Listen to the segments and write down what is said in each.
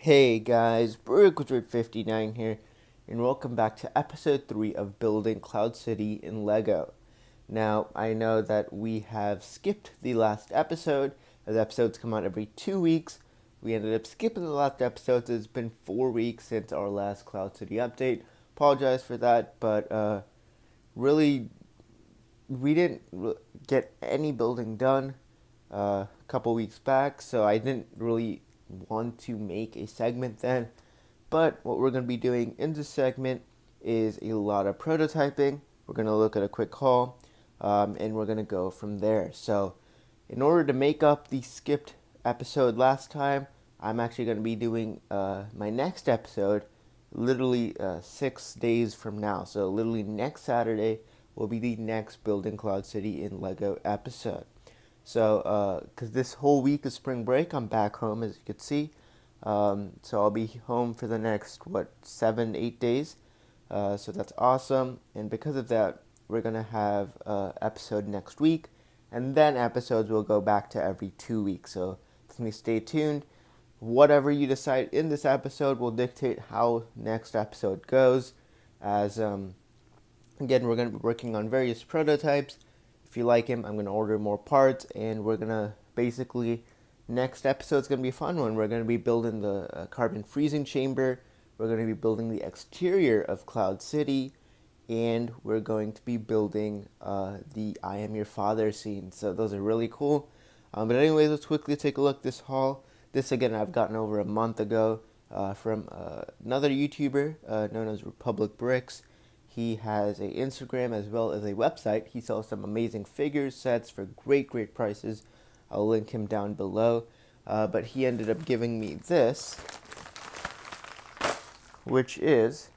Hey guys, Brookwizard59 here, and welcome back to episode 3 of Building Cloud City in LEGO. Now, I know that we have skipped the last episode, as episodes come out every 2 weeks. We ended up skipping the last episode, so it's been 4 weeks since our last Cloud City update. Apologize for that, but really, we didn't get any building done a couple weeks back, so I didn't really want to make a segment then. But what we're going to be doing in this segment is a lot of prototyping. We're going to look at a quick haul, and we're going to go from there. So, in order to make up the skipped episode last time, I'm actually going to be doing my next episode literally 6 days from now. So, literally next Saturday will be the next Building Cloud City in LEGO episode. So, because this whole week is spring break, I'm back home, as you can see. So I'll be home for the next, 7, 8 days. So that's awesome. And because of that, we're going to have an episode next week. And then episodes will go back to every 2 weeks. So definitely stay tuned. Whatever you decide in this episode will dictate how next episode goes. As, again, we're going to be working on various prototypes. If you like him, I'm going to order more parts, and we're going to basically, next episode's going to be a fun one. We're going to be building the carbon freezing chamber, we're going to be building the exterior of Cloud City, and we're going to be building the I Am Your Father scene. So those are really cool. But anyway, let's quickly take a look at this haul. This, again, I've gotten over a month ago from another YouTuber known as Republic Bricks. He has an Instagram as well as a website. He sells some amazing figures, sets for great prices. I'll link him down below. But he ended up giving me this, which is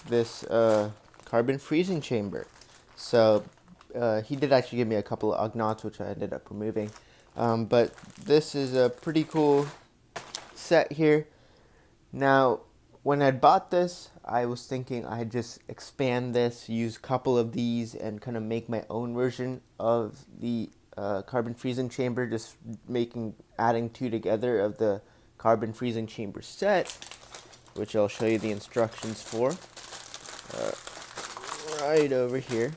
this carbon freezing chamber. So he did actually give me a couple of Ugnaughts, which I ended up removing. But this is a pretty cool set here. Now, when I bought this, I was thinking I'd just expand this, use a couple of these, and kind of make my own version of the carbon freezing chamber, just adding two together of the carbon freezing chamber set, which I'll show you the instructions for right over here.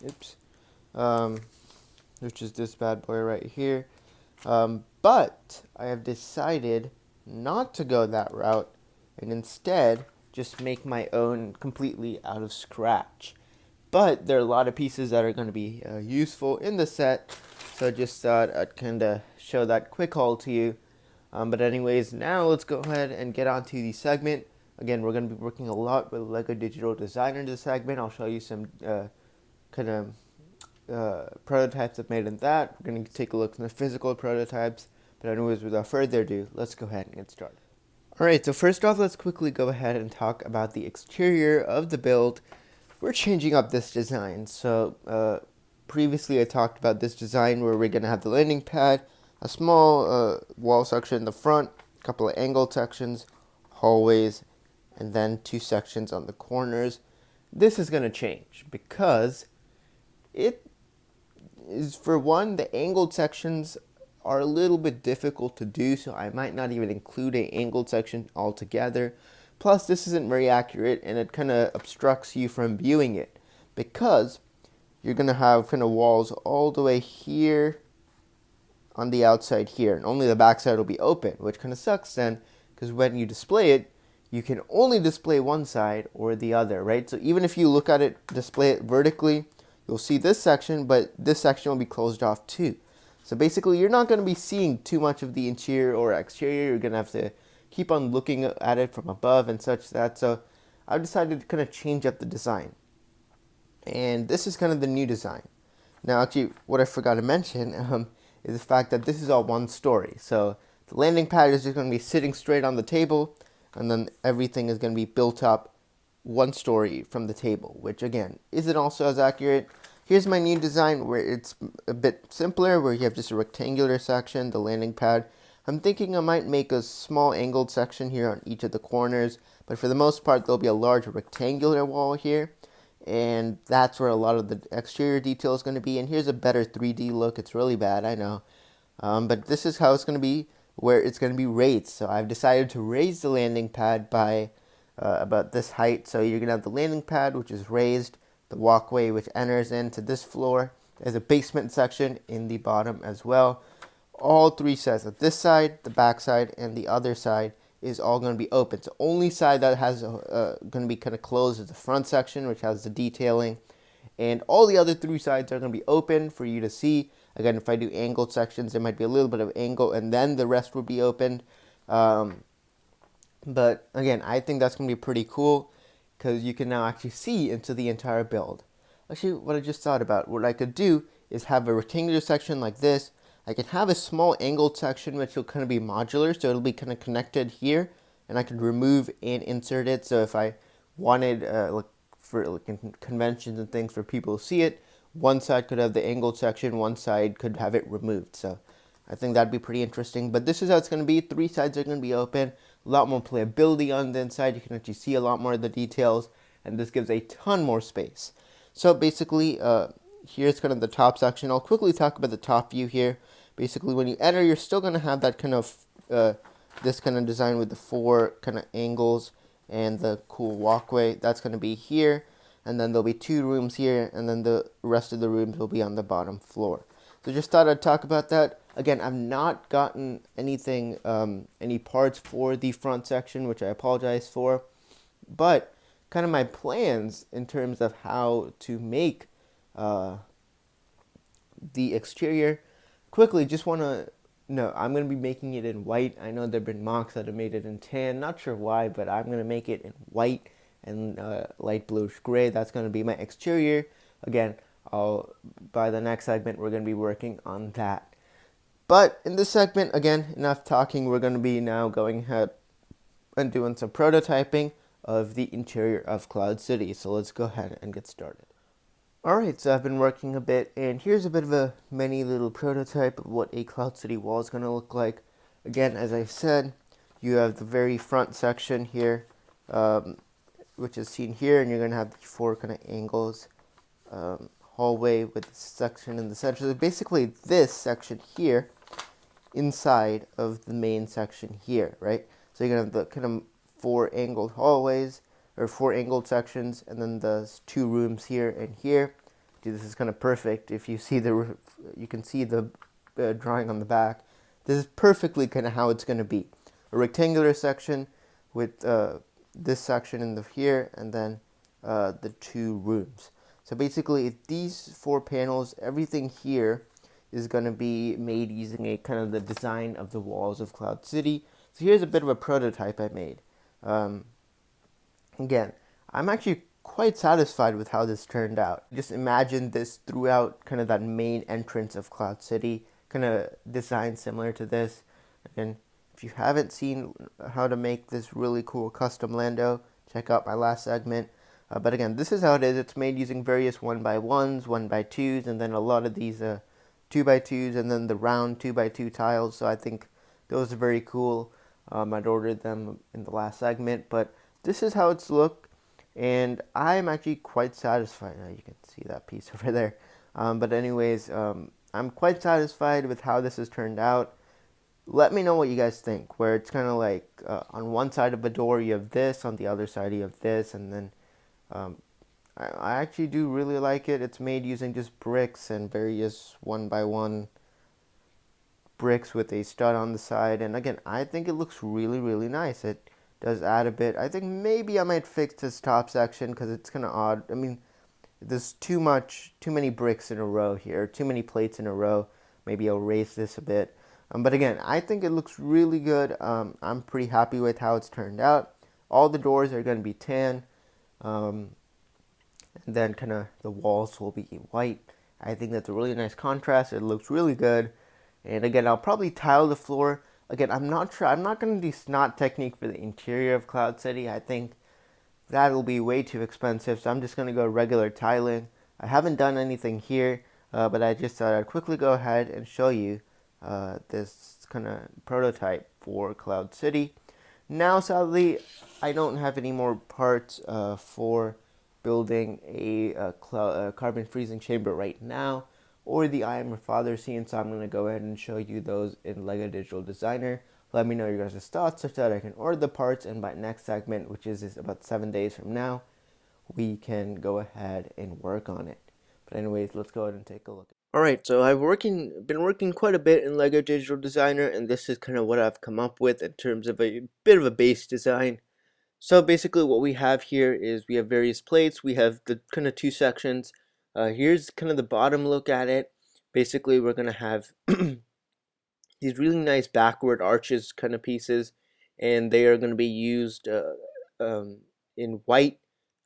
Oops. Which is this bad boy right here. But I have decided not to go that route and instead just make my own completely out of scratch. But there are a lot of pieces that are going to be useful in the set, so I just thought I'd kind of show that quick haul to you. But anyways, now let's go ahead and get on to the segment. Again, we're going to be working a lot with LEGO Digital Designer in this segment. I'll show you some kind of prototypes I've made in that. We're going to take a look at the physical prototypes. But anyways, without further ado, let's go ahead and get started. Alright, so first off, let's quickly go ahead and talk about the exterior of the build. We're changing up this design. So previously I talked about this design where we're going to have the landing pad, a small wall section in the front, a couple of angled sections, hallways, and then 2 sections on the corners. This is going to change because it is, for one, the angled sections are a little bit difficult to do, so I might not even include an angled section altogether. Plus, this isn't very accurate, and it kind of obstructs you from viewing it, because you're going to have kind of walls all the way here on the outside here, and only the back side will be open, which kind of sucks then, because when you display it, you can only display one side or the other, right? So even if you look at it, display it vertically, you'll see this section, but this section will be closed off too. So basically, you're not going to be seeing too much of the interior or exterior. You're going to have to keep on looking at it from above and such that. So I've decided to kind of change up the design. And this is kind of the new design. Now, actually, what I forgot to mention is the fact that this is all one story. So the landing pad is just going to be sitting straight on the table, and then everything is going to be built up one story from the table, which again isn't also as accurate. Here's my new design where it's a bit simpler, where you have just a rectangular section, the landing pad. I'm thinking I might make a small angled section here on each of the corners, but for the most part there'll be a large rectangular wall here. and that's where a lot of the exterior detail is going to be. And here's a better 3D look. It's really bad, I know, but this is how it's going to be, where it's going to be raised. So I've decided to raise the landing pad by about this height. So you're going to have the landing pad, which is raised, the walkway which enters into this floor. There's a basement section in the bottom as well. All three sides, of this side, the back side, and the other side, is all going to be open. So only side that has going to be kind of closed is the front section, which has the detailing, and all the other three sides are going to be open for you to see. Again, if I do angled sections, there might be a little bit of angle, and then the rest will be opened. But again, I think that's going to be pretty cool because you can now actually see into the entire build. Actually, what I just thought about, what I could do is have a rectangular section like this. I can have a small angled section which will kind of be modular, so it'll be kind of connected here, and I could remove and insert it. So if I wanted, like for like in conventions and things for people to see it, one side could have the angled section, one side could have it removed. So I think that'd be pretty interesting. But this is how it's going to be. Three sides are going to be open. A lot more playability on the inside. You can actually see a lot more of the details, and this gives a ton more space. So basically, here's kind of the top section. I'll quickly talk about the top view here. Basically, when you enter, you're still going to have that kind of, this kind of design with the four kind of angles and the cool walkway. That's going to be here. And then there'll be two rooms here, and then the rest of the rooms will be on the bottom floor. So just thought I'd talk about that. Again, I've not gotten anything, any parts for the front section, which I apologize for. But kind of my plans in terms of how to make the exterior. Quickly, just want to know, I'm going to be making it in white. I know there have been mocks that have made it in tan. Not sure why, but I'm going to make it in white and light bluish gray. That's going to be my exterior. Again, by the next segment, we're going to be working on that. But in this segment, again, enough talking. We're going to be now going ahead and doing some prototyping of the interior of Cloud City. So let's go ahead and get started. Alright, so I've been working a bit, and here's a bit of a mini little prototype of what a Cloud City wall is going to look like. Again, as I said, you have the very front section here, which is seen here, and you're going to have the four kind of angles, hallway with the section in the center. So basically this section here inside of the main section here, right? So you're going to have the kind of four angled hallways, or four angled sections, and then the two rooms here and here. Dude, this is kind of perfect. If you see you can see the drawing on the back. This is perfectly kind of how it's going to be. A rectangular section with this section in the here, and then the two rooms. So basically, these four panels, everything here is going to be made using a kind of the design of the walls of Cloud City. So here's a bit of a prototype I made. Again, I'm actually quite satisfied with how this turned out. Just imagine this throughout kind of that main entrance of Cloud City, kind of design similar to this. And if you haven't seen how to make this really cool custom Lando, check out my last segment. But again, this is how it is. It's made using various 1x1s, 1x2s, and then a lot of these 2x2s, and then the round 2x2 tiles. So I think those are very cool. I'd ordered them in the last segment, but this is how it's looked, and I'm actually quite satisfied. You can see that piece over there. But anyways, I'm quite satisfied with how this has turned out. Let me know what you guys think, where it's kind of like on one side of the door you have this, on the other side you have this, and then I actually do really like it. It's made using just bricks and various 1x1 bricks with a stud on the side, and again, I think it looks really, really nice. It does add a bit. I think maybe I might fix this top section because it's kind of odd. I mean, there's too many bricks in a row here, too many plates in a row. Maybe I'll raise this a bit. But again, I think it looks really good. I'm pretty happy with how it's turned out. All the doors are going to be tan. And then kind of the walls will be white. I think that's a really nice contrast. It looks really good. And again, I'll probably tile the floor. Again, I'm not sure. I'm not going to do snot technique for the interior of Cloud City. I think that'll be way too expensive. So I'm just going to go regular tiling. I haven't done anything here, but I just thought I'd quickly go ahead and show you this kind of prototype for Cloud City. Now, sadly, I don't have any more parts for building a carbon freezing chamber right now, or the I Am Your Father scene, so I'm going to go ahead and show you those in LEGO Digital Designer. Let me know your guys' thoughts such that I can order the parts, and by next segment, which is about 7 days from now, we can go ahead and work on it. But anyways, let's go ahead and take a look. Alright, so I've been working quite a bit in LEGO Digital Designer, and this is kind of what I've come up with in terms of a bit of a base design. So basically what we have here is we have various plates. We have the kind of two sections. Here's kind of the bottom look at it. Basically we're going to have these really nice backward arches kind of pieces, and they are going to be used in white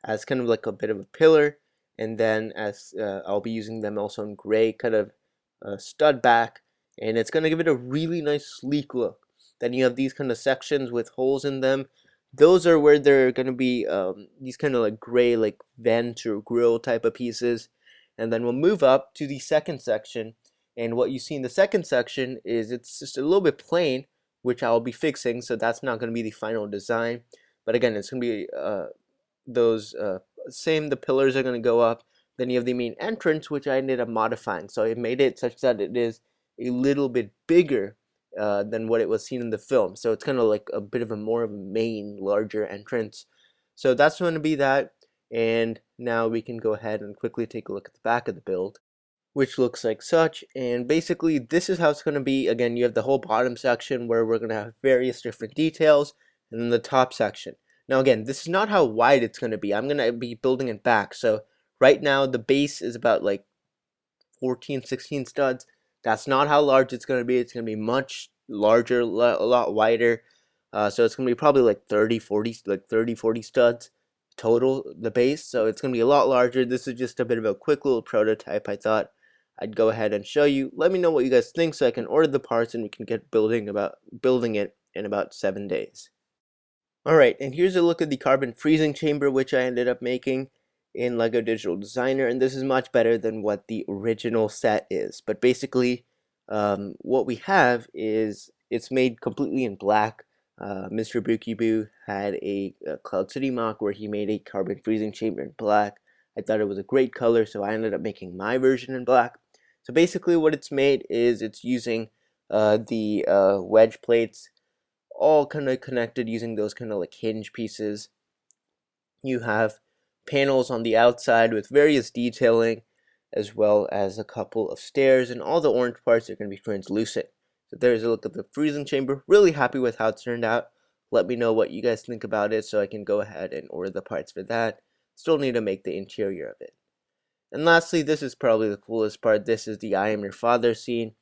as kind of like a bit of a pillar, and then as I'll be using them also in gray kind of stud back, and it's going to give it a really nice sleek look. Then you have these kind of sections with holes in them. Those are where they're going to be these kind of like gray like vent or grill type of pieces. And then we'll move up to the second section, and what you see in the second section is it's just a little bit plain, which I'll be fixing, so that's not going to be the final design. But again, it's going to be those the pillars are going to go up. Then you have the main entrance, which I ended up modifying, so I made it such that it is a little bit bigger than what it was seen in the film. So it's kind of like a bit of a more of a main, larger entrance. So that's going to be that. And now we can go ahead and quickly take a look at the back of the build, which looks like such. And basically this is how it's going to be. Again, you have the whole bottom section where we're going to have various different details, and then the top section. Now again, this is not how wide it's going to be. I'm going to be building it back. So right now the base is about like 14, 16 studs. That's not how large it's going to be. It's going to be much larger, a lot wider. So it's going to be probably like 30, 40 studs total, the base. So it's going to be a lot larger. This is just a bit of a quick little prototype. I thought I'd go ahead and show you. Let me know what you guys think so I can order the parts and we can get building it in about 7 days. Alright, and here's a look at the carbon freezing chamber, which I ended up making in LEGO Digital Designer, and this is much better than what the original set is. But basically, what we have is it's made completely in black. Mr. Boo had a Cloud City mock where he made a carbon freezing chamber in black. I thought it was a great color, so I ended up making my version in black. So basically what it's made is it's using the wedge plates all kind of connected using those kind of like hinge pieces. You have panels on the outside with various detailing, as well as a couple of stairs, and all the orange parts are going to be translucent. So there's a look at the freezing chamber. Really happy with how it turned out. Let me know what you guys think about it so I can go ahead and order the parts for that. Still need to make the interior of it. And lastly, this is probably the coolest part. This is the I Am Your Father scene.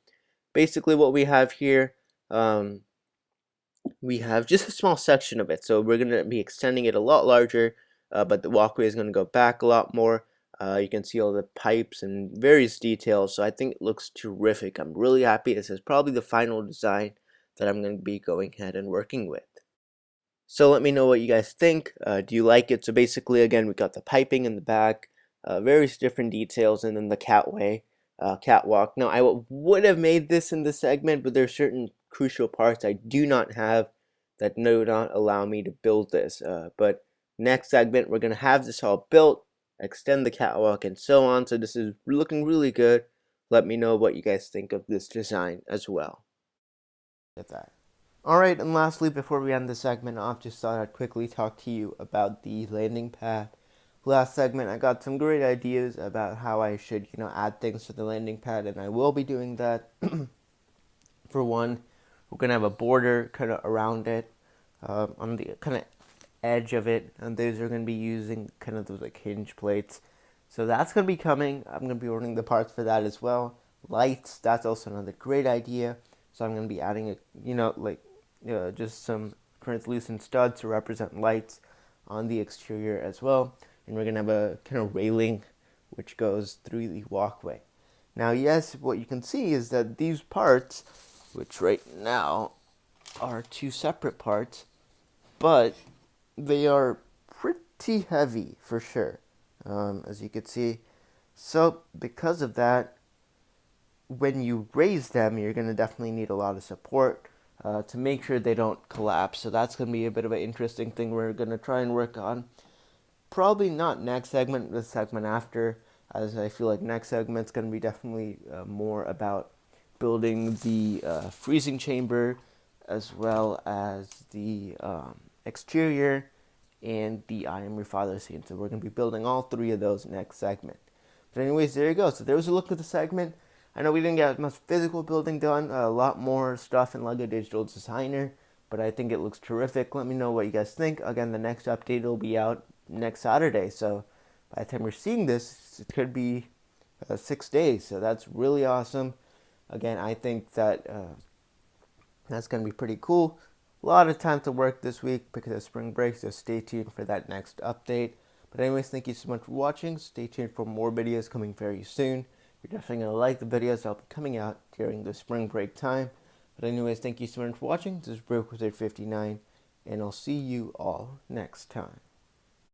Basically what we have here, we have just a small section of it, so we're going to be extending it a lot larger, but the walkway is going to go back a lot more. You can see all the pipes and various details, so I think it looks terrific. I'm really happy. This is probably the final design that I'm going to be going ahead and working with. So let me know what you guys think. Do you like it? So basically, again, we got the piping in the back, various different details, and then the catwalk. Now, I would have made this in the segment, but there's certain crucial parts I do not have that do not allow me to build this. But next segment, we're going to have this all built, extend the catwalk, and so on. So this is looking really good. Let me know what you guys think of this design as well. Get that. Alright, and lastly, before we end the segment off, just thought I'd quickly talk to you about the landing pad. Last segment, I got some great ideas about how I should, add things to the landing pad, and I will be doing that. For one, we're going to have a border kind of around it, on the kind of edge of it, and those are going to be using kind of those like hinge plates. So that's going to be coming. I'm going to be ordering the parts for that as well. Lights, that's also another great idea. So I'm going to be adding just some translucent studs to represent lights on the exterior as well. And we're going to have a kind of railing which goes through the walkway. Now, yes, what you can see is that these parts, which right now are two separate parts, but they are pretty heavy for sure, as you can see. So because of that, when you raise them, you're going to definitely need a lot of support to make sure they don't collapse. So that's going to be a bit of an interesting thing we're going to try and work on. probably not next segment, the segment after, as I feel like next segment's going to be definitely more about building the freezing chamber as well as the exterior and the I Am Your Father scene. So we're going to be building all three of those next segment. But anyways, there you go. So there was a look at the segment. I know we didn't get as much physical building done, a lot more stuff in LEGO Digital Designer, but I think it looks terrific. Let me know what you guys think. Again, the next update will be out next Saturday, so by the time you're seeing this, it could be 6 days, so that's really awesome. Again, I think that that's going to be pretty cool. A lot of time to work this week because of spring break, so stay tuned for that next update. But anyways, thank you so much for watching. Stay tuned for more videos coming very soon. You're definitely going to like the videos that'll be coming out during the spring break time. But anyways, thank you so much for watching. This is BrokeWizard59, and I'll see you all next time.